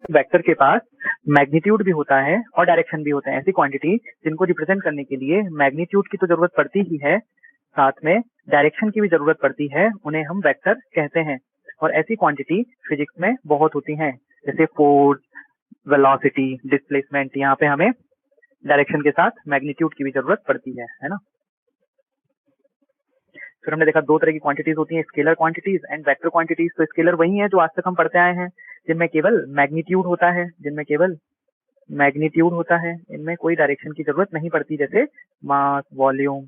Vector के पास magnitude भी होता है और डायरेक्शन भी होता है। ऐसी क्वांटिटी जिनको रिप्रेजेंट करने के लिए मैग्नीट्यूड की तो जरूरत पड़ती ही है, साथ में डायरेक्शन की भी जरूरत पड़ती है, उन्हें हम वेक्टर कहते हैं। और ऐसी क्वांटिटी फिजिक्स में बहुत होती हैं, जैसे फोर्स, वेलोसिटी, डिस्प्लेसमेंट। यहाँ पे हमें डायरेक्शन के साथ मैग्नीट्यूड की भी जरूरत पड़ती है ना। फिर हमने देखा दो तरह की क्वांटिटीज होती हैं, scalar quantities and vector quantities. तो स्केलर वही है जो आज तक हम पढ़ते आए हैं, जिनमें केवल मैग्नीट्यूड होता है, इनमें कोई डायरेक्शन की जरूरत नहीं पड़ती, जैसे मास, वॉल्यूम।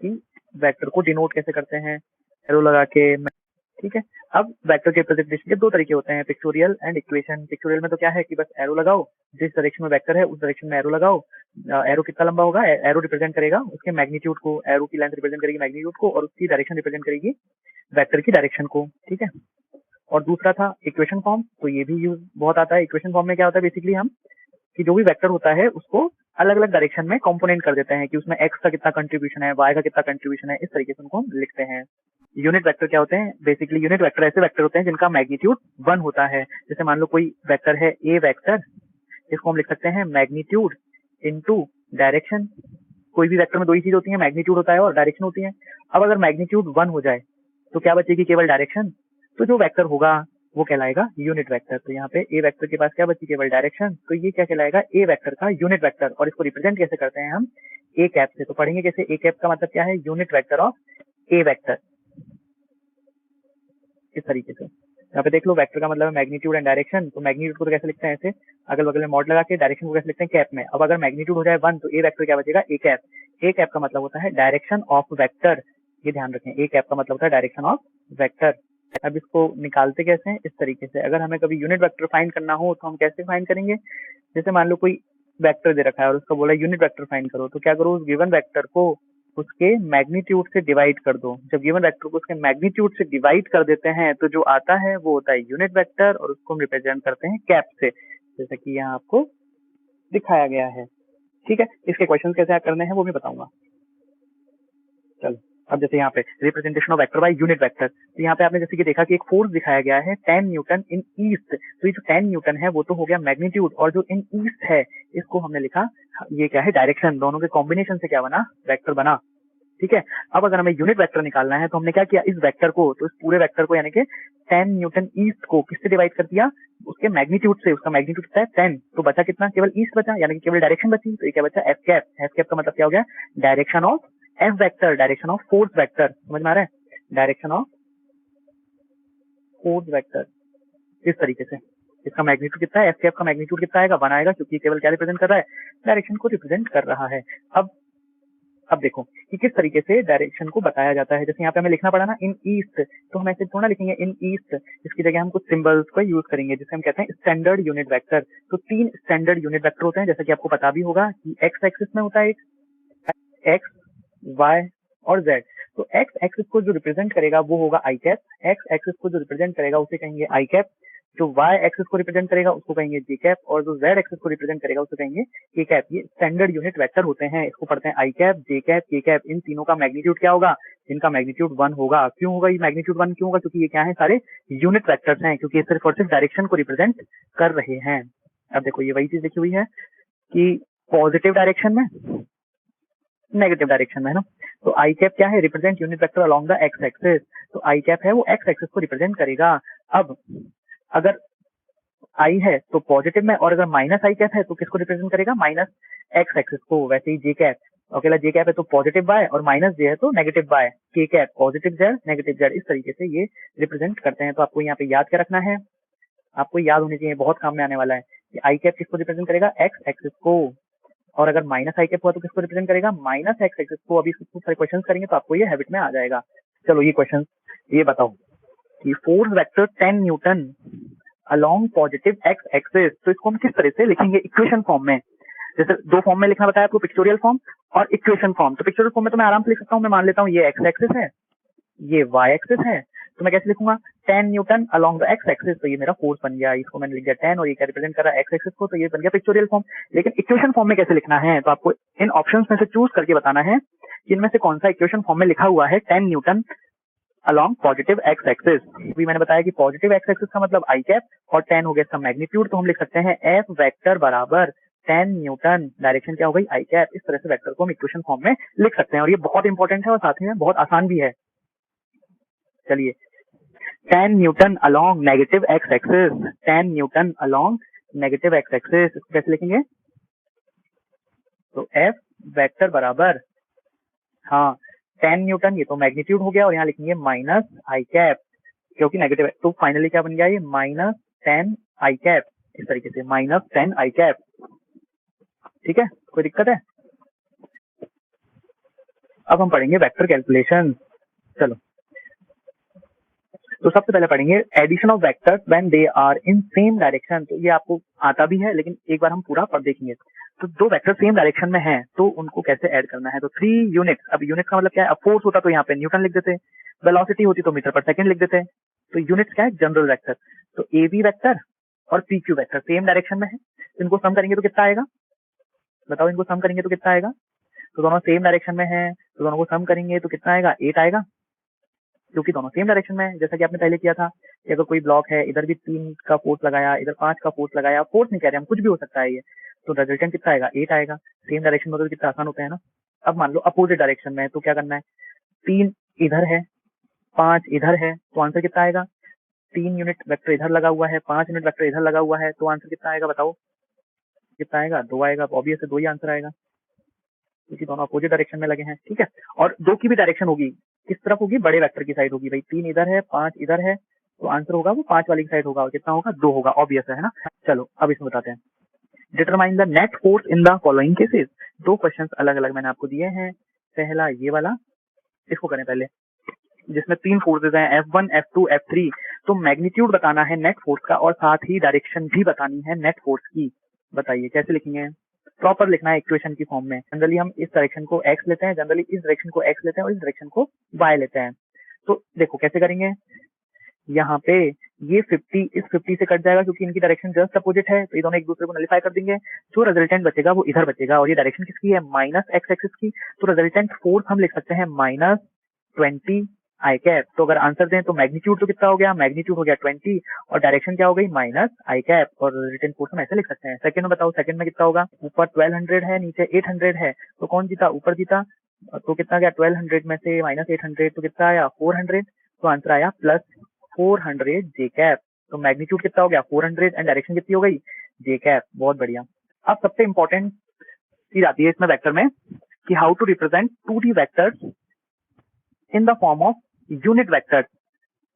कि वेक्टर को डिनोट कैसे करते हैं, एरो लगा के। ठीक है, अब वेक्टर के रिप्रेजेंटेशन के दो तरीके होते हैं, पिक्टोरियल एंड इक्वेशन। पिक्टोरियल में तो क्या है कि बस एरो लगाओ, जिस डायरेक्शन में वेक्टर है उस डायरेक्शन में एरो लगाओ। एरो कितना लंबा होगा, एरो रिप्रेजेंट करेगा उसके मैग्नीट्यूड को, एरो की लेंथ रिप्रेजेंट करेगी मैग्नीट्यूड को, और उसकी डायरेक्शन रिप्रेजेंट करेगी वेक्टर की डायरेक्शन को। ठीक है, और दूसरा था इक्वेशन फॉर्म। तो ये भी यूज बहुत आता है। इक्वेशन फॉर्म में क्या होता है, बेसिकली हम कि जो भी वेक्टर होता है उसको अलग अलग डायरेक्शन में कंपोनेंट कर देते हैं, कि उसमें एक्स का कितना कंट्रीब्यूशन है, वाई का कितना कंट्रीब्यूशन है, इस तरीके से उनको हम लिखते हैं। यूनिट वेक्टर क्या होते हैं, बेसिकली यूनिट वेक्टर ऐसे वेक्टर होते हैं जिनका मैग्नीट्यूड 1 होता है। जैसे मान लो कोई वेक्टर है ए वेक्टर, इसको हम लिख सकते हैं मैग्नीट्यूड इनटू डायरेक्शन। कोई भी वेक्टर में दो ही चीज होती है, मैग्नीट्यूड होता है और डायरेक्शन होती है। अब अगर मैग्नीट्यूड 1 हो जाए तो क्या बचेगी, केवल डायरेक्शन। तो जो वेक्टर होगा वो कहलाएगा यूनिट वेक्टर। तो यहाँ पे ए वेक्टर के पास क्या बची, केवल डायरेक्शन, तो ये क्या कहलाएगा, ए वेक्टर का यूनिट वेक्टर। और इसको रिप्रेजेंट कैसे करते हैं हम, ए कैप से। तो पढ़ेंगे कैसे, ए कैप का मतलब क्या है, unit vector of A vector, इस तरीके से। यहाँ पे देख लो, वेक्टर का मतलब है मैग्नीट्यूड एंड डायरेक्शन। तो मैग्नीट्यूड को तो कैसे लिखते हैं, ऐसे अगल बगल में मॉड लगा के। डायरेक्शन को कैसे लिखते हैं, कैप में। अब अगर मैग्नीट्यूड हो जाए 1 तो ए वेक्टर क्या बचेगा, ए कैप। ए कैप का मतलब होता है डायरेक्शन ऑफ वेक्टर, ये ध्यान रखें। ए कैप का मतलब होता है डायरेक्शन ऑफ वेक्टर। अब इसको निकालते कैसे हैं, इस तरीके से। अगर हमें कभी यूनिट वेक्टर फाइंड करना हो तो हम कैसे फाइंड करेंगे, जैसे मान लो कोई वेक्टर दे रखा है और उसका बोला यूनिट वेक्टर फाइंड करो, तो क्या करो, उस गिवन वेक्टर को उसके मैग्नीट्यूड से डिवाइड कर दो। जब गिवन वेक्टर को उसके मैग्नीट्यूड से डिवाइड कर देते हैं तो जो आता है वो होता है यूनिट वेक्टर, और उसको हम रिप्रेजेंट करते हैं कैप से, जैसा कि यहाँ आपको दिखाया गया है। ठीक है, इसके क्वेश्चन कैसे करने हैं वो मैं बताऊंगा। चलो, अब जैसे यहाँ पे representation of vector by unit vector, तो यहाँ पे आपने जैसे कि देखा कि एक फोर्स दिखाया गया है 10 न्यूटन इन ईस्ट। तो ये जो 10 न्यूटन है वो तो हो गया मैग्नीट्यूड, और जो इन ईस्ट है इसको हमने लिखा, ये क्या है, डायरेक्शन। दोनों के कॉम्बिनेशन से क्या बना, वेक्टर बना। ठीक है, अब अगर हमें यूनिट वेक्टर निकालना है तो हमने क्या किया, इस वेक्टर को, तो इस पूरे वेक्टर को यानी कि 10 न्यूटन ईस्ट को किससे डिवाइड कर दिया, उसके मैग्नीट्यूड से। उसका मैग्नीट्यूड कितना है 10, तो बचा कितना, केवल ईस्ट बचा, यानी कि केवल डायरेक्शन बची। तो ये क्या बचा, एफ कैप। एफ कैप का मतलब क्या हो गया, direction of F vector, direction of force vector. समझ में आ रहा है, डायरेक्शन ऑफ फोर्स वेक्टर, इस तरीके से। इसका मैग्नीट्यूड कितना है, एफ कैप का मैग्नीट्यूड कितना आएगा, 1 आएगा, क्योंकि केवल क्या रिप्रेजेंट कर रहा है, डायरेक्शन को रिप्रेजेंट कर रहा है। अब देखो कि किस तरीके से डायरेक्शन को बताया जाता है। जैसे यहाँ पे हमें लिखना पड़ा ना इन ईस्ट, तो हम ऐसे थोड़ा लिखेंगे इन ईस्ट, इसकी जगह हम कुछ सिंबल्स का यूज करेंगे, जिसे हम कहते हैं स्टैंडर्ड यूनिट वेक्टर। तो 3 स्टैंडर्ड यूनिट वेक्टर होते हैं, जैसा कि आपको पता भी होगा कि एक्स एक्सिस में होता है एक, एक्स, वाई और जेड। तो एक्स एक्सिस को जो रिप्रेजेंट करेगा वो होगा आई कैप, एक्स एक्सिस को जो रिप्रेजेंट करेगा उसे कहेंगे आई कैप, जो वाई एक्सिस को रिप्रेजेंट करेगा उसको कहेंगे जे कैप, और जो जेड एक्सिस को रिप्रेजेंट करेगा उसको कहेंगे के कैप। ये स्टैंडर्ड यूनिट वेक्टर होते हैं, इसको पढ़ते हैं आई कैप, जे कैप, के कैप। इन तीनों का मैग्नीट्यूड क्या होगा, इनका मैग्नीट्यूड 1 होगा। क्यों होगा ये मैग्नीट्यूड 1, क्यों होगा, क्योंकि ये क्या है, सारे यूनिट वेक्टर्स हैं, क्योंकि ये सिर्फ और सिर्फ डायरेक्शन को रिप्रेजेंट कर रहे हैं। अब देखो ये वही चीज लिखी हुई है कि पॉजिटिव डायरेक्शन में, नेगेटिव डायरेक्शन में, है ना। तो आई कैप क्या है, represent unit vector along the x axis. तो आई कैप है वो एक्स एक्सिस को रिप्रेजेंट करेगा। अब अगर आई है तो पॉजिटिव में, और अगर माइनस आई कैप है तो किसको रिप्रेजेंट करेगा, माइनस एक्स एक्सिस को। वैसे ही जे कैप, अकेला जे कैप है तो पॉजिटिव वाई, और माइनस जे है तो नेगेटिव वाई। के cap positive Z, negative Z, इस तरीके से ये रिप्रेजेंट करते हैं। तो आपको यहाँ पे याद क्या रखना है, आपको याद होनी चाहिए, बहुत काम में आने वाला है कि आई कैप किसको रिप्रेजेंट करेगा, एक्स एक्सिस को, और अगर माइनस आई कैप हुआ तो किसको रिप्रेजेंट करेगा, माइनस एक्स एक्सिस को। अभी कुछ सारे क्वेश्चन करेंगे तो आपको ये हैबिट में आ जाएगा। चलो ये क्वेश्चन, ये बताओ कि force vector 10 Newton along positive x axis, तो इसको हम किस तरह से लिखेंगे, इक्वेशन फॉर्म में। जैसे 2 फॉर्म में लिखना बताया आपको, पिक्टोरियल फॉर्म और इक्वेशन फॉर्म। तो पिक्टोरियल फॉर्म में तो मैं आराम से लिख सकता हूँ, मैं मान लेता हूँ ये एक्स एक्सिस है, ये वाई एक्सिस है, तो मैं कैसे लिखूंगा 10 Newton along the x axis, तो ये मेरा फोर्स बन गया, इसको मैंने लिख दिया 10 और ये क्या रिप्रेजेंट कर रहा है एक्स एक्सिस को, तो ये बन गया पिक्चोरियल फॉर्म। लेकिन इक्वेशन फॉर्म में कैसे लिखना है, तो आपको इन ऑप्शंस में से चूज करके बताना है कि इनमें से कौन सा इक्वेशन फॉर्म में लिखा हुआ है 10 Newton along positive x axis. अभी मैंने बताया कि पॉजिटिव एक्स एक्सिस का मतलब आई कैप और 10 हो गया इसका मैग्नीट्यूड, तो हम लिख सकते हैं एफ वेक्टर बराबर 10 न्यूटन, डायरेक्शन क्या हो गई आई कैप। इस तरह से वेक्टर को हम इक्वेशन फॉर्म में लिख सकते हैं और ये बहुत इंपॉर्टेंट है और साथ ही में बहुत आसान भी है। चलिए 10 Newton along negative x axis, 10 Newton along negative x axis, इसको कैसे लिखेंगे, तो एफ वेक्टर बराबर, हाँ 10 न्यूटन, ये तो मैग्नीट्यूड हो गया और यहाँ लिखेंगे माइनस आई कैप क्योंकि नेगेटिव है, तो फाइनली क्या बन गया ये माइनस 10 आई कैप, इस तरीके से माइनस 10 आई कैप। ठीक है, कोई दिक्कत है? अब हम पढ़ेंगे वेक्टर कैलकुलेशन। चलो, तो सबसे पहले पढ़ेंगे addition of vectors when they are in same direction. तो ये आपको आता भी है लेकिन एक बार हम पूरा पढ़ देखेंगे। तो दो वेक्टर सेम डायरेक्शन में हैं तो उनको कैसे ऐड करना है। तो 3 यूनिट्स, अब यूनिट्स का मतलब क्या है, अब फोर्स होता तो यहाँ पे न्यूटन लिख देते, वेलोसिटी होती तो मीटर पर सेकंड लिख देते। तो यूनिट्स क्या है, जनरल वेक्टर। तो ए बी वेक्टर और P Q vector same direction में है, इनको सम करेंगे तो कितना आएगा, बताओ, इनको सम करेंगे तो कितना आएगा। तो दोनों सेम डायरेक्शन में है तो दोनों को सम करेंगे तो कितना आएगा, 8 आएगा, क्योंकि दोनों सेम डायरेक्शन में है। जैसा कि आपने पहले किया था कि अगर कोई ब्लॉक है, इधर भी 3 का फोर्स लगाया, इधर 5 का फोर्स लगाया, फोर्स नहीं कह रहे हम, कुछ भी हो सकता है ये, तो रिजल्टेंट कितना आएगा, 8 आएगा। सेम डायरेक्शन में तो कितना आसान होता है ना। अब मान लो अपोजिट डायरेक्शन में है तो क्या करना है, 3 इधर है 5 इधर है, तो आंसर कितना आएगा, 3 यूनिट वेक्टर इधर लगा हुआ है, 5 यूनिट वेक्टर इधर लगा हुआ है, तो आंसर कितना आएगा, बताओ कितना आएगा, 2 आएगा। ऑब्वियस है 2 ही आंसर आएगा क्योंकि दोनों अपोजिट डायरेक्शन में लगे हैं। ठीक है, और 2 की भी डायरेक्शन होगी, किस तरफ होगी, बड़े वेक्टर की साइड होगी। भाई 3 इधर है 5 इधर है, तो आंसर होगा वो 5 वाली की साइड होगा, और कितना होगा, 2 होगा, ऑब्वियस है ना। चलो अब इसमें बताते हैं, determine the net force in the following cases. 2 questions अलग अलग मैंने आपको दिए हैं। पहला ये वाला, इसको करें पहले, जिसमें 3 फोर्सेज हैं F1 F2 F3। तो मैग्नीट्यूड बताना है नेट फोर्स का और साथ ही डायरेक्शन भी बतानी है नेट फोर्स की। बताइए कैसे लिखेंगे, प्रॉपर लिखना है इक्वेशन की फॉर्म में। जनरली हम इस डायरेक्शन को x लेते हैं, जनरली इस डायरेक्शन को x लेते हैं और इस डायरेक्शन को y लेते हैं। तो देखो कैसे करेंगे, यहाँ पे ये 50 इस 50 से कट जाएगा क्योंकि इनकी डायरेक्शन जस्ट अपोजिट है, तो ये दोनों एक दूसरे को नलिफाई कर देंगे। जो रिजल्टेंट बचेगा वो इधर बचेगा और ये डायरेक्शन किसकी है, माइनस एक्स एक्सिस की। तो रिजल्टेंट फोर्स हम लिख सकते हैं माइनस 20 आई कैप। तो अगर आंसर दें तो मैग्नीट्यूड तो कितना हो गया, मैग्नीट्यूड हो गया 20 और डायरेक्शन क्या हो गई, माइनस आई कैप, और रिटर्न फोर्स हम ऐसे लिख सकते हैं। सेकंड में बताओ, सेकंड में कितना होगा, ऊपर 1200 है नीचे 800 है, तो कौन जीता, ऊपर जीता। तो कितना गया, 1200 में से माइनस 800 तो कितना आया, 400। तो आंसर आया प्लस 400 जे कैप। तो मैग्नीट्यूड कितना हो गया 400 एंड डायरेक्शन कितनी हो गई, जे कैप। बहुत बढ़िया। अब सबसे इंपॉर्टेंट चीज आती है इसमें वेक्टर में कि how to represent 2D vectors in the form of unit vectors.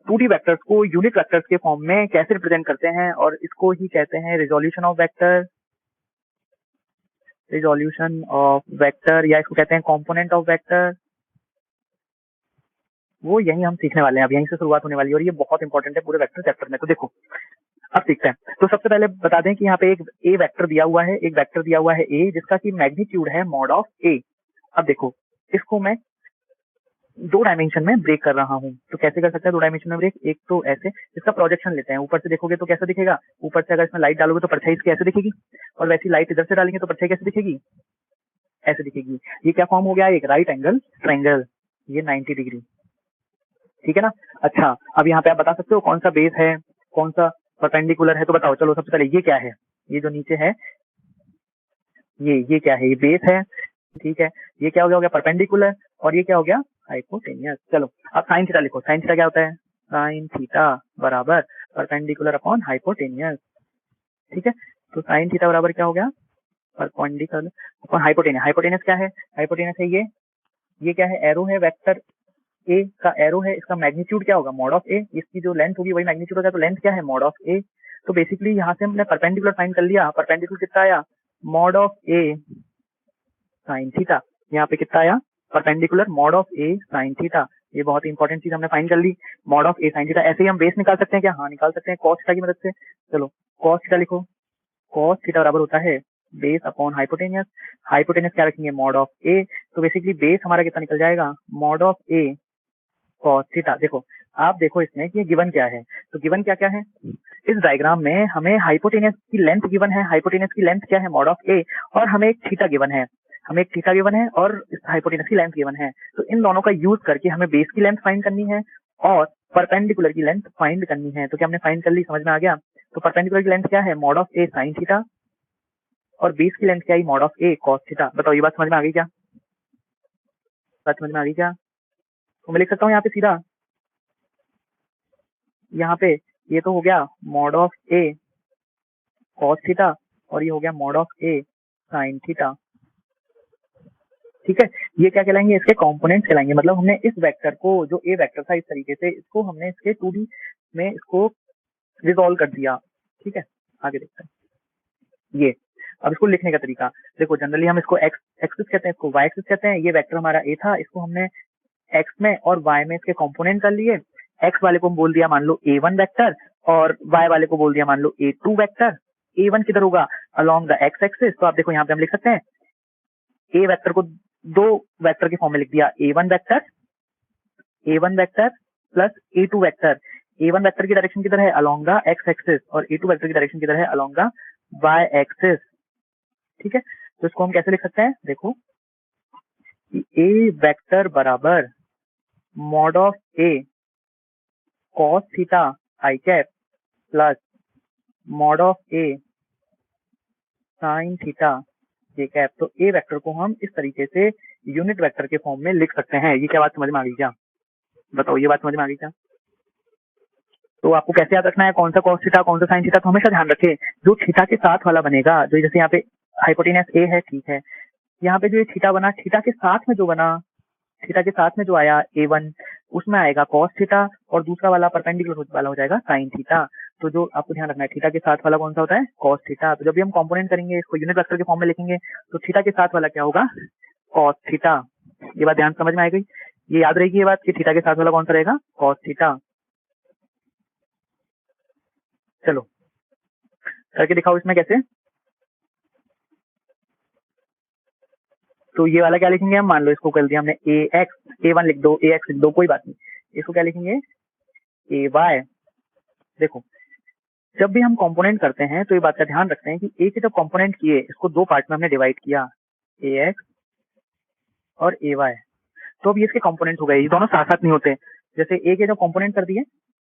2D vectors को यूनिट वेक्टर्स के फॉर्म में कैसे रिप्रेजेंट करते हैं, और इसको ही कहते हैं resolution of vector, resolution of vector, या इसको कहते हैं कंपोनेंट ऑफ वेक्टर। वो यही हम सीखने वाले हैं, अब यहीं से शुरुआत होने वाली है और ये बहुत इंपॉर्टेंट है पूरे वेक्टर चैप्टर में। तो देखो अब सीखते हैं। तो सबसे पहले बता दें कि यहाँ पे एक ए वेक्टर दिया हुआ है, एक वेक्टर दिया हुआ है ए जिसका की मैग्नीट्यूड है मॉड ऑफ ए। अब देखो इसको मैं 2 डायमेंशन में ब्रेक कर रहा हूँ, तो कैसे कर सकते हैं 2 डायमेंशन में ब्रेक, एक तो ऐसे, इसका प्रोजेक्शन लेते हैं, ऊपर से देखोगे तो कैसा दिखेगा, ऊपर से अगर इसमें लाइट डालोगे तो परछाई इसकी ऐसे दिखेगी, और वैसी लाइट इधर से डालेंगे तो परछाई कैसे दिखेगी, ऐसे दिखेगी। ये क्या फॉर्म हो गया, एक राइट एंगल ट्रायंगल, ये 90 डिग्री। ठीक है ना। अच्छा, अब यहाँ पे आप बता सकते हो कौन सा बेस है, कौन सा परपेंडिकुलर है, तो बताओ। चलो सबसे पहले ये क्या है, ये जो नीचे है ये क्या है, ये बेस है। ठीक है, ये क्या हो गया परपेंडिकुलर, और ये क्या हो गया हाइपोटेनियस। चलो अब साइन थीटा लिखो, साइन थीटा क्या होता है, साइन थीटा बराबर परपेंडिकुलर अपॉन हाइपोटेनियस। ठीक है, तो साइन थीटा बराबर क्या हो गया, परपेंडिकुलर अपॉन हाइपोटेनियस। हाइपोटेनियस क्या है, हाइपोटेनियस है ये क्या है, एरो है, वेक्टर ए का एरो है, इसका मैग्नीट्यूड क्या होगा, मॉड ऑफ ए, इसकी जो लेंथ होगी वही मैग्नीट्यूड होगा, तो लेंथ क्या है, मॉड ऑफ ए। तो बेसिकली यहाँ से हमने परपेंडिकुलर फाइंड कर लिया, परपेंडिकुलर कितना आया, mod of a sine theta. यहाँ पे कितना आया, perpendicular mod of a sine theta. ये बहुत इंपॉर्टेंट चीज हमने फाइंड कर ली, mod of a sine theta. ऐसे ही हम बेस निकाल सकते हैं क्या, हाँ निकाल सकते हैं, कॉस थीटा की मदद से। चलो कॉस थीटा लिखो, कॉस थीटा बराबर होता है बेस अपॉन हाइपोटेनियस। हाइपोटेनियस क्या रखेंगे, मॉड ऑफ ए। तो बेसिकली बेस हमारा कितना निकल जाएगा, mod of A cos theta. देखो आप देखो इसमें कि ये गिवन क्या है। तो गिवन क्या क्या है इस डायग्राम में, हमें हाइपोटेनस की लेंथ गिवन है। हाइपोटेनस की लेंथ क्या है, मॉड ऑफ ए, और हमें एक थीटा गिवन है। हमें एक थीटा गिवन है और इस हाइपोटेनस की लेंथ गिवन है। तो इन दोनों का यूज करके हमें बेस की लेंथ फाइंड करनी है और परपेंडिकुलर की लेंथ फाइंड करनी है। तो क्या हमने फाइंड कर ली, समझ में आ गया। तो परपेंडिकुलर की लेंथ क्या है, mod of a sine theta, और बेस की लेंथ क्या है, mod of A cos theta. बताओ ये बात समझ में आ गई क्या, बात समझ में आ गई क्या। तो मैं लिख सकता हूँ यहाँ पे सीधा, यहाँ पे ये तो हो गया mod of A cos theta और ये हो गया mod of a sine theta. ठीक है, ये क्या कहलाएंगे, इसके कंपोनेंट्स कहलाएंगे। मतलब हमने इस वेक्टर को, जो ए वेक्टर था इस तरीके से, इसको हमने इसके 2D में इसको रिजॉल्व कर दिया। ठीक है, आगे देखते हैं। ये अब इसको लिखने का तरीका देखो, जनरली हम इसको एक्स एक्सिस कहते हैं, इसको वाई एक्सिस कहते हैं। ये वेक्टर हमारा ए था, इसको हमने एक्स में और वाई में इसके कंपोनेंट कर लिए। एक्स वाले को हम बोल दिया मान लो A1 वेक्टर, और वाई वाले को बोल दिया मान लो A2 वेक्टर। A1 किधर होगा, अलोंग द एक्स एक्सिस। तो आप देखो यहाँ पे हम लिख सकते हैं ए वेक्टर को दो वेक्टर के फॉर्म में लिख दिया, A1 vector plus A2 vector. A1 vector की डायरेक्शन किधर है, अलोंग द एक्स एक्सिस, और A2 वेक्टर की डायरेक्शन किधर है, अलोंग द वाई एक्सिस। ठीक है, तो इसको हम कैसे लिख सकते हैं, देखो ए वेक्टर बराबर mod of A cos theta I cap plus mod of a sine theta J cap. तो ए वेक्टर को हम इस तरीके से यूनिट वेक्टर के फॉर्म में लिख सकते हैं। ये क्या बात समझ में आ गई क्या, बताओ ये बात समझ में आ गई क्या। तो आपको कैसे याद रखना है, कौन सा कॉस थीटा कौन सा साइन थीटा, तो हमेशा ध्यान रखें जो थीटा के साथ वाला बनेगा, जो जैसे यहाँ पे हाइपोटेनस ए है, ठीक है, यहाँ पे जो ये थीटा बना, थीटा के साथ में जो बना, थीटा के साथ में जो आया A1, उसमें आएगा कॉस थीटा, और दूसरा वाला परपेंडिकुलर वाला हो जाएगा साइन थीटा। तो जो आपको ध्यान रखना है, थीटा के साथ वाला कौन सा होता है, कॉस थीटा। तो जब भी हम कंपोनेंट करेंगे, इसको यूनिट वेक्टर के फॉर्म में लिखेंगे, तो थीटा के साथ वाला क्या होगा, कॉस थीटा। ये बात ध्यान समझ में आ गई, ये याद रहेगी ये बात कि थीटा के साथ वाला कौन सा रहेगा, कॉस थीटा। चलो करके दिखाओ इसमें कैसे। तो ये वाला क्या लिखेंगे हम, मान लो इसको कर दिया हमने A1 लिख दो, AX लिख दो, कोई बात नहीं। इसको क्या लिखेंगे, AY। देखो जब भी हम कंपोनेंट करते हैं तो ये बात का ध्यान रखते हैं कि ए के जब कंपोनेंट किए, इसको दो पार्ट में हमने डिवाइड किया, AX और AY। तो अब ये इसके कंपोनेंट हो गए, ये दोनों साथ साथ नहीं होते। जैसे ए के जब कंपोनेंट कर दिए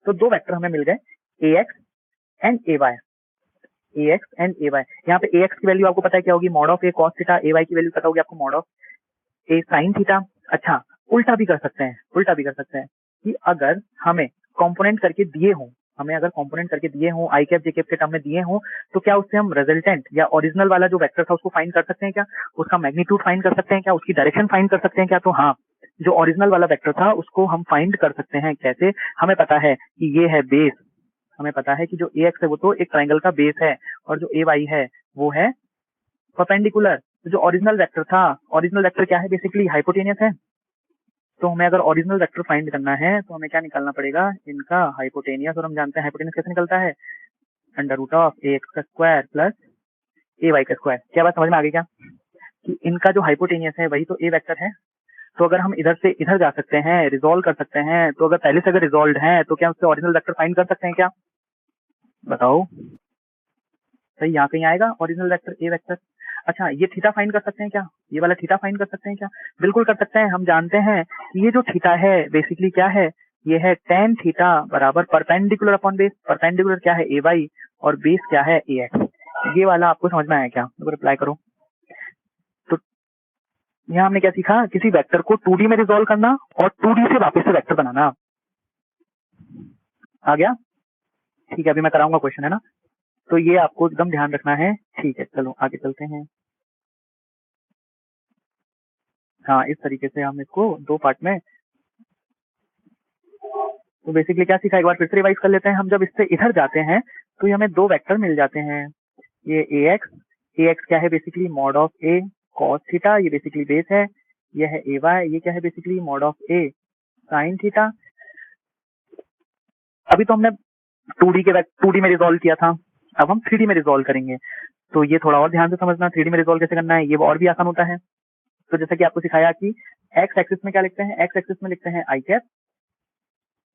तो दो वेक्टर हमें मिल गए, AX and AY। AX and AY, यहाँ पे AX की वैल्यू आपको पता है क्या होगी, mod of A cos theta. AY की वैल्यू पता होगी आपको, mod of a sine theta. अच्छा, उल्टा भी कर सकते हैं, उल्टा भी कर सकते हैं कि अगर हमें कंपोनेंट करके दिए हों, हमें अगर कंपोनेंट करके दिए हों, आई कैप जे कैप के टर्म में दिए हों, तो क्या उससे हम रिजल्टेंट या ओरिजिनल वाला जो वेक्टर था उसको फाइंड कर सकते हैं क्या, उसका मैग्नीट्यूड फाइंड कर सकते हैं क्या, उसकी डायरेक्शन फाइंड कर सकते हैं क्या। तो हाँ, जो ओरिजिनल वाला वेक्टर था उसको हम फाइंड कर सकते हैं। कैसे, हमें पता है कि ये है बेस, हमें पता है कि जो AX है वो तो एक ट्राइंगल का बेस है, और जो AY है वो है परपेंडिकुलर। तो जो ओरिजिनल वेक्टर था, ओरिजिनल वेक्टर क्या है, बेसिकली हाइपोटेनियस है। तो हमें अगर ओरिजिनल वेक्टर फाइंड करना है तो हमें क्या निकालना पड़ेगा, इनका हाइपोटेनियस। और हम जानते हैं हाइपोटेनियस कैसे निकलता है, अंडर रूट ऑफ AX का स्क्वायर प्लस AY का स्क्वायर। क्या बात समझ में आ गई क्या, कि इनका जो हाइपोटेनियस है वही तो ए वेक्टर है। तो अगर हम इधर से इधर जा सकते हैं, रिजोल्व कर सकते हैं, तो अगर पहले से अगर रिजोल्व है तो क्या उससे ओरिजिनल वेक्टर फाइंड कर सकते हैं क्या, बताओ। सही, यहाँ कहीं आएगा ओरिजिनल वेक्टर ए वेक्टर। अच्छा, ये थीटा फाइंड कर सकते हैं क्या, ये वाला थीटा फाइंड कर सकते हैं क्या, बिल्कुल कर सकते हैं। हम जानते हैं कि ये जो थीटा है बेसिकली क्या है, ये है tan थीटा बराबर परपेंडिकुलर अपॉन बेस। परपेंडिकुलर क्या है, AY, और बेस क्या है, AX। ये वाला आपको समझ में आया क्या, रिप्लाई करो। तो यहाँ हमने क्या सीखा, किसी वेक्टर को 2D में रिजोल्व करना और 2D से वापस से वेक्टर बनाना। आ गया, ठीक है, अभी मैं कराऊंगा क्वेश्चन, है ना। तो ये आपको एकदम ध्यान रखना है। ठीक है, चलो आगे चलते हैं। हाँ, इस तरीके से हम इसको दो पार्ट में, तो बेसिकली क्या सीखा, एक बार फिर से रिवाइज कर लेते हैं। हम जब इससे इधर जाते हैं तो ये हमें दो वेक्टर मिल जाते हैं, ये AX क्या है, basically mod of A cos theta, ये बेसिकली बेस है। ये है AY, ये क्या है, basically mod of a sine theta. अभी तो हमने 2D में रिजोल्व किया था, अब हम 3D में रिजोल्व करेंगे। तो ये थोड़ा और ध्यान से समझना, 3D में रिजोल्व कैसे करना है, ये और भी आसान होता है। तो जैसा कि आपको सिखाया कि एक्स एक्सिस में क्या लिखते हैं, एक्स एक्सिस में लिखते हैं आई कैप,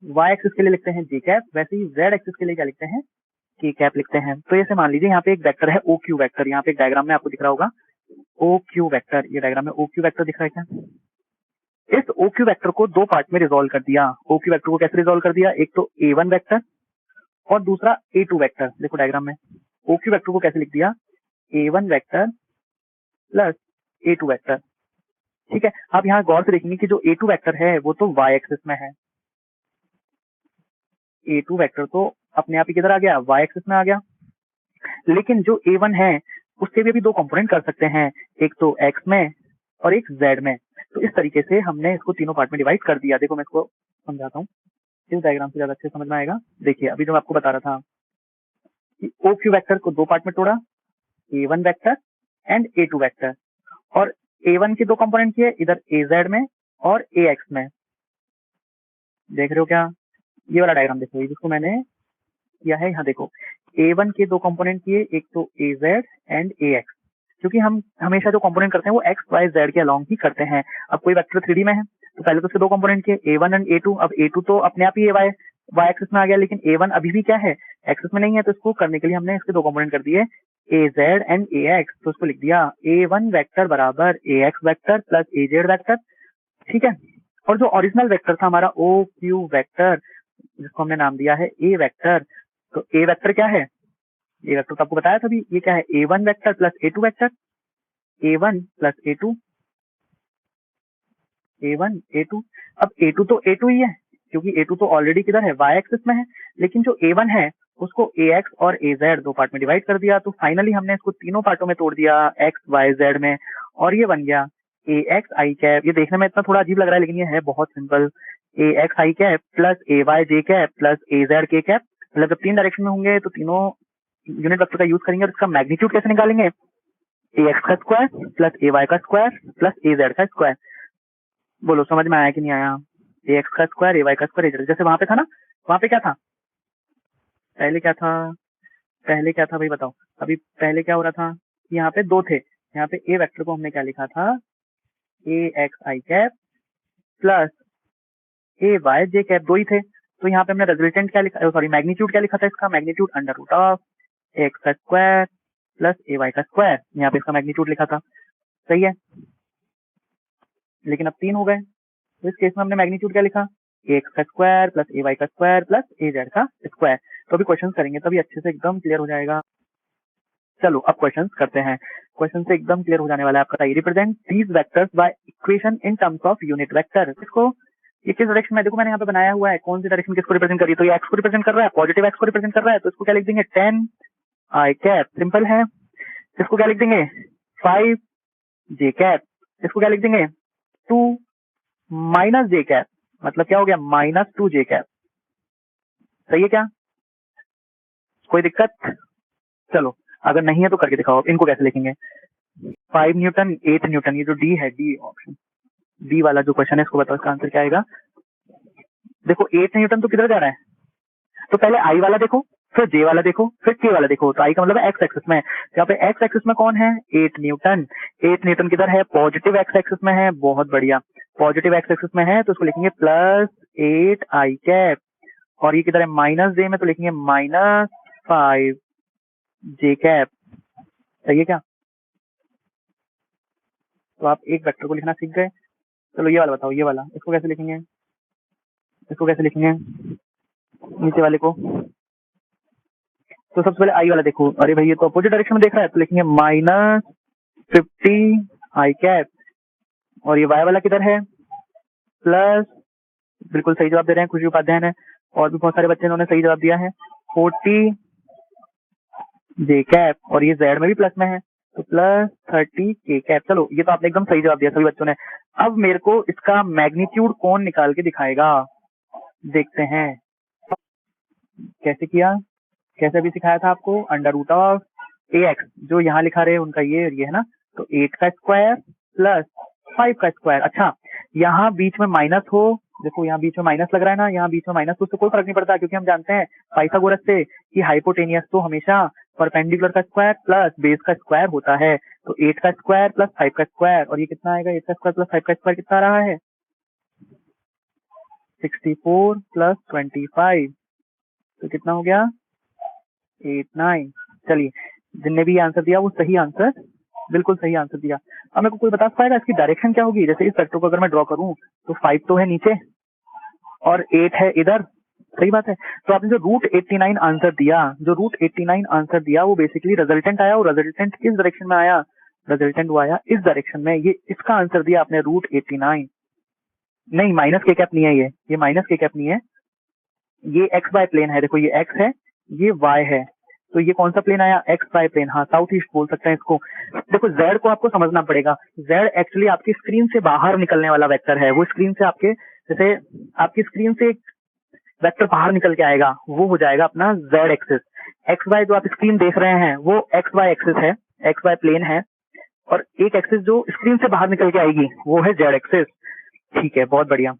वाई एक्सिस के लिए लिखते हैं जे कैप, वैसे ही जेड एक्सिस के लिए क्या लिखते हैं, के कैप लिखते हैं। तो जैसे मान लीजिए यहाँ पे एक वेक्टर है ओ क्यू वेक्टर, यहाँ पे एक डायग्राम में आपको दिख रहा होगा ओ क्यू वेक्टर, ये डायग्राम में ओ क्यू वेक्टर दिख रहा है क्या। इस ओ क्यू वेक्टर को दो पार्ट में रिजोल्व कर दिया। ओ क्यू वेक्टर को कैसे रिजोल्व कर दिया, एक तो ए वन वेक्टर और दूसरा ए टू वेक्टर। देखो डायग्राम में ओ क्यू वेक्टर को कैसे लिख दिया, a one vector plus a two vector. ठीक है, आप यहाँ गौर से देखेंगे कि जो ए टू वेक्टर है वो तो वाई एक्सिस में है, ए टू वेक्टर तो अपने आप ही किधर आ गया, वाई एक्सिस में आ गया। लेकिन जो ए वन है उसके भी अभी दो कंपोनेंट कर सकते हैं, एक तो एक्स में और एक जेड में। तो इस तरीके से हमने इसको तीनों पार्ट में डिवाइड कर दिया। देखो मैं इसको समझाता हूँ, इस डायग्राम से ज्यादा अच्छे समझ में आएगा। देखिए अभी जो मैं आपको बता रहा था कि ओ क्यू वेक्टर को दो पार्ट में तोड़ा, a one vector and a two vector, और ए वन के दो कंपोनेंट किए इधर ए जेड में और ए एक्स में। देख रहे हो क्या, ये वाला डायग्राम देखो, जिसको मैंने किया है यहाँ देखो, ए वन के दो कंपोनेंट किए, एक तो ए जेड एंड ए एक्स। क्योंकि हम हमेशा जो कंपोनेंट करते हैं वो एक्स वाई जेड के अलोंग ही करते हैं। अब कोई वेक्टर 3D में है तो पहले तो उसके दो कंपोनेंट किए, ए वन एंड ए टू। अब ए टू तो अपने आप ही ए वाई वाई एक्सिस में आ गया, लेकिन ए वन अभी भी क्या है, एक्सिस में नहीं है। तो इसको करने के लिए हमने इसके दो कंपोनेंट कर दिए, ए जेड एंड ए एक्स। तो उसको लिख दिया ए वन वेक्टर बराबर ए एक्स वेक्टर प्लस ए जेड वेक्टर। ठीक है, और जो ओरिजिनल वेक्टर था हमारा ओ क्यू वेक्टर, जिसको हमने नाम दिया है ए वेक्टर। तो ए वेक्टर क्या है, ए वेक्टर तो आपको बताया था अभी, ये क्या है, a one vector plus a two vector, a one plus a two, a one a two. अब ए टू तो ए टू ही है, क्योंकि ए टू तो ऑलरेडी किधर है, वाई एक्सिस में है। लेकिन जो ए वन है उसको ए एक्स और ए जेड दो पार्ट में डिवाइड कर दिया। तो फाइनली हमने इसको तीनों पार्टों में तोड़ दिया, एक्स वाई जेड में, और ये बन गया ए एक्स आई कैप। ये देखने में इतना थोड़ा अजीब लग रहा है, लेकिन ये है बहुत simple, A x I cap plus a Y J cap plus A Z के कैप। मतलब जब तीन डायरेक्शन में होंगे तो तीनों यूनिट वेक्टर का यूज करेंगे। और इसका मैग्नीट्यूड कैसे निकालेंगे, ए एक्स का स्क्वायर प्लस ए वाई का स्क्वायर प्लस ए जेड का स्क्वायर। बोलो समझ में आया कि नहीं आया, ए एक्स का स्क्वायर ए वाई का स्क्वायर ए जेड। जैसे वहां पे था ना, वहां पे क्या था, पहले क्या था, पहले क्या था भाई बताओ। अभी पहले क्या हो रहा था, यहाँ पे दो थे, यहाँ पे ए वेक्टर को हमने क्या लिखा था, ए x I cap plus a Y J cap, दो ही थे। तो यहाँ पे हमने रिजल्टेंट क्या लिखा, सॉरी मैग्नीट्यूड क्या लिखा था इसका, magnitude under root of x का स्क्वायर प्लस ए वाई का स्क्वायर। यहाँ पे इसका मैग्नीट्यूड लिखा था, सही है। लेकिन अब तीन हो गए, तो इस केस में हमने मैग्नीट्यूड क्या लिखा, एक्स का स्क्वायर प्लस ए वाई का स्क्वायर प्लस ए जेड का स्क्वायर। तो अभी क्वेश्चन करेंगे तभी अच्छे से एकदम क्लियर हो जाएगा। चलो अब क्वेश्चन करते हैं, क्वेश्चन से एकदम क्लियर हो जाने वाला है आपका। Represent these vectors by equation in terms of unit vector. इसको ये किस डायरेक्शन में, देखो मैंने यहाँ पे बनाया हुआ है, कौन सी डायरेक्शन किसको रिप्रेजेंट कर रही है। तो ये एक्स को रिप्रेजेंट कर रहा है, पॉजिटिव एक्स को रिप्रेजेंट कर रहा है, तो इसको क्या लिख देंगे, 10 आई कैप, सिंपल है। इसको क्या लिख देंगे, 5 जे कैप। इसको क्या लिख देंगे, 2 माइनस जे कैप, मतलब क्या हो गया, -2 जे कैप। सही है क्या, कोई दिक्कत। चलो अगर नहीं है तो करके दिखाओ, इनको कैसे लिखेंगे, 5 न्यूटन 8 न्यूटन, ये जो डी है, डी ऑप्शन डी वाला जो क्वेश्चन है, इसको बताओ इसका आंसर क्या आएगा। देखो 8 न्यूटन तो किधर जा रहा है, तो पहले आई वाला देखो, फिर जे वाला देखो, फिर के वाला देखो। तो आई का मतलब है एक्स एक्सिस में, यहाँ पे एक्स एक्सिस में कौन है, 8 न्यूटन। 8 न्यूटन किधर है, पॉजिटिव एक्स एक्सिस में है, बहुत बढ़िया, पॉजिटिव एक्स एक्सिस में है, तो उसको लिखेंगे प्लस 8 आई कैप। और ये किधर है, माइनस जे में, तो लिखेंगे -5 जे कैप। सही है क्या, तो आप एक वेक्टर को लिखना सीख गए। चलो ये वाला बताओ, ये वाला, इसको कैसे लिखेंगे, इसको कैसे लिखेंगे, नीचे वाले को। तो सबसे पहले आई वाला देखो, अरे भाई ये तो अपोजिट डायरेक्शन में देख रहा है, तो लिखेंगे -50 आई कैप। और ये वाई वाला किधर है, प्लस, बिल्कुल सही जवाब दे रहे हैं खुशी उपाध्याय ने, और भी बहुत सारे बच्चे इन्होंने सही जवाब दिया है, 40 जे कैप। और ये जेड में भी प्लस में है, तो प्लस 30 के कैप। चलो ये तो आपने एकदम सही जवाब दिया सभी बच्चों ने। अब मेरे को इसका मैग्नीट्यूड कौन निकाल के दिखाएगा, देखते हैं कैसे किया, कैसे अभी सिखाया था आपको, under root of a x, जो यहाँ लिखा रहे उनका ये है ना, तो 8 का स्क्वायर प्लस 5 का स्क्वायर। अच्छा यहाँ बीच में माइनस हो, देखो यहाँ बीच में माइनस लग रहा है ना, यहाँ बीच में माइनस, तो उससे कोई फर्क नहीं पड़ता, क्योंकि हम जानते हैं पाइथागोरस से कि हाइपोटेनियस तो हमेशा परपेंडिकुलर का स्क्वायर प्लस बेस का स्क्वायर होता है। तो 8 का स्क्वायर प्लस 5 का स्क्वायर, और ये कितना आएगा, 8 का स्क्वायर प्लस 5 का स्क्वायर कितना आ रहा है, 64 प्लस 25, तो कितना हो गया 89। चलिए, जिनने भी आंसर दिया वो सही आंसर, बिल्कुल सही आंसर दिया। अब मेरे को कोई बता पाएगा इसकी डायरेक्शन क्या होगी? जैसे इस वेक्टर को अगर मैं ड्रॉ करूं तो 5 तो है नीचे और 8 है इधर, सही बात है। तो आपने जो रूट 89 आंसर दिया, जो रूट 89 आंसर दिया वो बेसिकली रिजल्टेंट आया, और रिजल्टेंट किस डायरेक्शन में आया? रिजल्टेंट वो आया इस डायरेक्शन में। ये इसका आंसर दिया आपने रूट 89। नहीं, माइनस के कैप नहीं है, ये माइनस के कैप नहीं है, ये एक्स बाय प्लेन है। देखो ये एक्स है, ये वाई है, तो ये कौन सा प्लेन आया? X by plane. हाँ, साउथ ईस्ट बोल सकते हैं इसको। देखो जेड को आपको समझना पड़ेगा, जेड एक्चुअली आपकी स्क्रीन से बाहर निकलने वाला वेक्टर है। वो स्क्रीन से आपके, जैसे आपकी स्क्रीन से वेक्टर बाहर निकल के आएगा, वो हो जाएगा अपना जेड एक्सिस। एक्स वाई जो आप स्क्रीन देख रहे हैं वो एक्स वाई एक्सिस है, एक्स वाई प्लेन है, और एक एक्सिस जो स्क्रीन से बाहर निकल के आएगी वो है जेड एक्सिस। ठीक है, बहुत बढ़िया।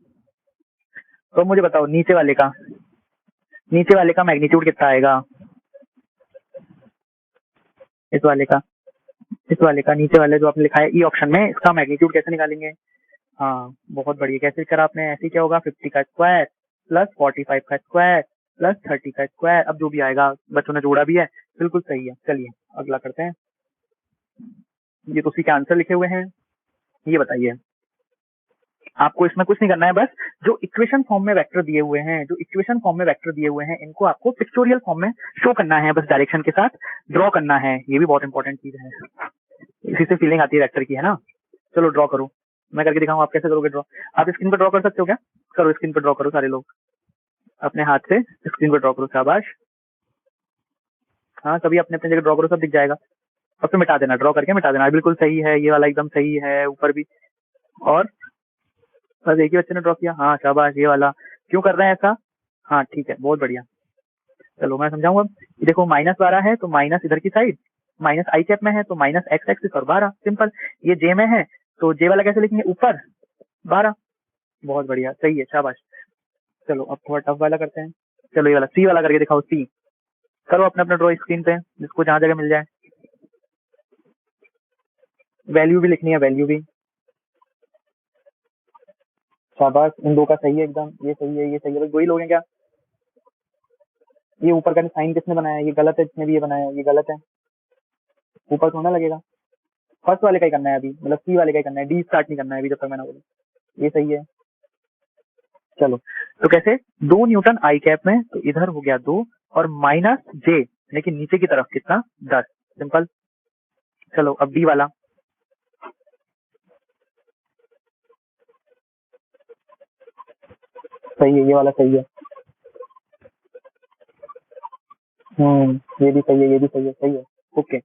तो मुझे बताओ नीचे वाले का मैग्नीट्यूड कितना आएगा? इस वाले का नीचे वाले जो आपने लिखा है ई ऑप्शन में, इसका मैग्नीट्यूड कैसे निकालेंगे? हाँ, बहुत बढ़िया। कैसे करा आपने? ऐसे क्या होगा, 50 का स्क्वायर प्लस 45 का स्क्वायर प्लस 30 का स्क्वायर। अब जो भी आएगा, बच्चों ने जोड़ा भी है, बिल्कुल सही है। चलिए अगला करते हैं। ये तो उसी के आंसर लिखे हुए हैं। ये बताइए, आपको इसमें कुछ नहीं करना है, बस जो इक्वेशन फॉर्म में वेक्टर दिए हुए हैं, इनको आपको पिक्चोरियल फॉर्म में शो करना है, बस डायरेक्शन के साथ ड्रॉ करना है। ये भी बहुत इंपॉर्टेंट चीज है, इसी से फीलिंग आती है वेक्टर की, है ना। चलो ड्रॉ करो, मैं करके दिखाऊं, आप कैसे करोगे ड्रॉ? आप स्क्रीन पर ड्रॉ कर सकते हो क्या? करो, स्क्रीन पर ड्रॉ करो, सारे लोग अपने हाथ से स्क्रीन पर ड्रॉ करो। शाबाश, हाँ सभी अपने अपने जगह ड्रॉ करो, सब दिख जाएगा। और फिर मिटा देना, ड्रॉ करके मिटा देना। बिल्कुल सही है, ये वाला एकदम सही है, ऊपर भी। और बस एक ही बच्चे ने ड्रॉ किया, हाँ शाबाश, ये वाला। क्यों कर रहे हैं ऐसा? हाँ ठीक है, बहुत बढ़िया। चलो मैं समझाऊंगा। अब देखो -12 है तो माइनस इधर की साइड, माइनस आई कैप में है तो माइनस एक्स एक्सिस और 12, सिंपल। ये जे में है तो जे वाला कैसे लिखेंगे? ऊपर 12। बहुत बढ़िया, सही है, शाबाश। चलो अब थोड़ा टफ वाला करते हैं। चलो ये वाला सी वाला करके दिखाओ, सी। करो अपने अपने ड्रॉ स्क्रीन पे, जिसको जहां जगह मिल जाए। वैल्यू भी लिखनी है, वैल्यू भी। शाबाश, इन दो का सही है एकदम, ये सही है, ये सही है। बस वही लोग हैं क्या? ये ऊपर का साइन किसने बनाया है? ये गलत है, जिसने भी ये बनाया है ये गलत है, ऊपर थोड़ा लगेगा। फर्स्ट वाले का ही करना है अभी, मतलब सी वाले का ही करना है, डी स्टार्ट नहीं करना है अभी, जब तक मैंने बोला। ये सही है। चलो, तो कैसे? 2 न्यूटन आई कैप में, तो इधर हो गया 2 और माइनस जे, लेकिन नीचे की तरफ कितना? 10, सिंपल। चलो अब डी वाला। सही है, ये वाला सही है। ये भी सही है, ये भी सही है, सही है। ओके,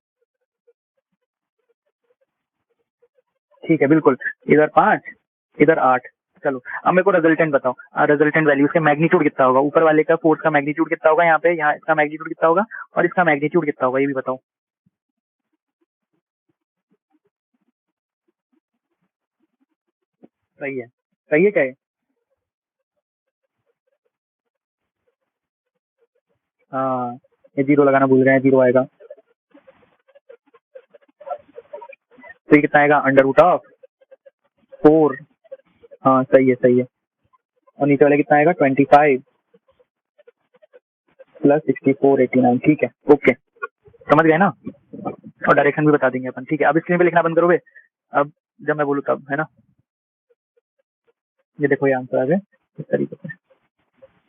ठीक है, बिल्कुल। इधर 5, इधर 8। चलो अब मेरे को रिजल्टेंट बताओ, रिजल्टेंट वैल्यू, इसका मैग्नीट्यूड कितना होगा? ऊपर वाले का फोर्स का मैग्नीट्यूड कितना होगा? यहाँ पे, यहाँ इसका मैग्नीट्यूड कितना होगा और इसका मैग्नीट्यूड कितना होगा, ये भी बताओ। सही है, सही है क्या ये? हाँ, ये जीरो लगाना भूल गए हैं, जीरो आएगा। तो ये कितना आएगा? √4। हाँ सही है, सही है। और नीचे वाले कितना आएगा? 25 प्लस 64 89। ठीक है, ओके, समझ गए ना। और डायरेक्शन भी बता देंगे अपन, ठीक है। अब स्क्रीन पे लिखना बंद करोगे अब, जब मैं बोलूँ तब, है ना। ये देखो, ये आंसर आ गए इस तरीके से।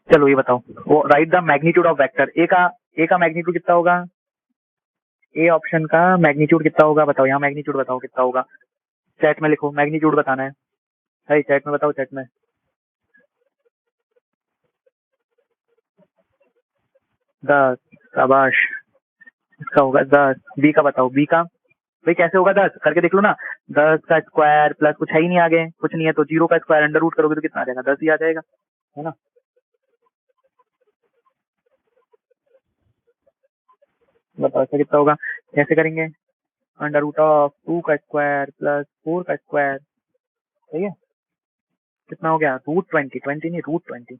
चलो ये बताओ, वो write the magnitude of vector. A का मैग्नीट्यूड कितना होगा? ए ऑप्शन का मैग्नीट्यूड कितना होगा? बताओ, यहाँ मैग्नीट्यूड बताओ कितना होगा। चैट में लिखो, मैग्नीट्यूड बताना है। भाई चैट में बताओ, चैट में। 10, शाबाश। इसका होगा 10। बी का बताओ, बी का भाई कैसे होगा? 10 करके देख लो ना। 10 का स्क्वायर प्लस कुछ है ही नहीं, आगे कुछ नहीं है, तो 0 का स्क्वायर अंडर रूट करोगे तो कितना आ जाएगा? 10 ही आ जाएगा, है ना। बताओ इसका कितना होगा, कैसे करेंगे? √2 का स्क्वायर प्लस 4 का स्क्वायर, सही है। कितना हो गया? √20, 20 नहीं, √20।